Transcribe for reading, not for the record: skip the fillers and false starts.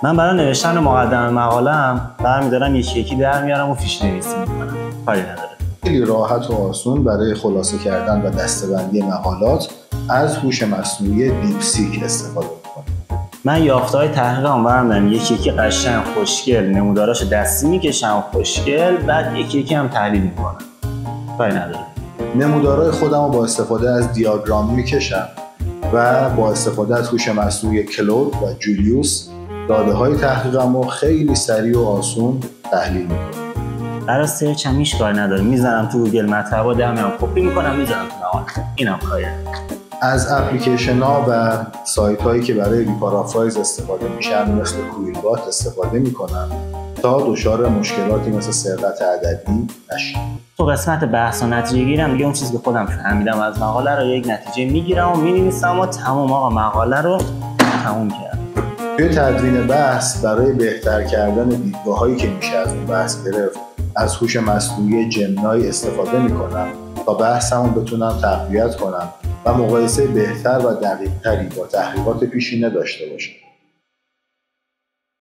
من برای نوشتن مقدمه مقاله‌ام برمی‌دارم یکی در میارم و فیش نویسی می‌کنم. کاری نداره. خیلی راحت و آسون برای خلاصه کردن و دسته‌بندی مقالات از هوش مصنوعی دیپسیک استفاده می‌کنم. من یافته‌های تحقیقم برمی‌دارم یکی قشنگ خوشگل نموداراشو دستی می‌کشم خوشگل، بعد یکی هم تحلیل می‌کنم. کاری نداره. نمودارهای خودم رو با استفاده از دیاگرام می‌کشم و با استفاده از هوش مصنوعی کلود و جولیوس داده‌های تحقیقم رو خیلی سریع و آسون تحلیل می‌کنم. برای سرچ هم هیچ کاری نداره. میزنم تو گوگل مطلبا میام کپی می‌کنم میذارم تو مقاله. اینم کاریه. از اپلیکیشن‌ها و سایت‌هایی که برای ریپارافرایز استفاده میشن مثل کویلبات استفاده می‌کنم تا دچار مشکلاتی مثل سرقت عددی نشم. تو قسمت بحث و نتیجه گیرم دیگه اون چیزی که خودم فهمیدم از مقاله رو یک نتیجه میگیرم و مینویسم و تمام آقا مقاله رو تموم کردم. توی تدوین بحث برای بهتر کردن دیدگاه‌هایی که میشه از اون بحث گرفت از هوش مصنوعی جمنای استفاده می‌کنم تا بحثمو بتونم تقویت کنم و مقایسه بهتر و دقیق‌تری با تحقیقات پیشینه داشته باشم.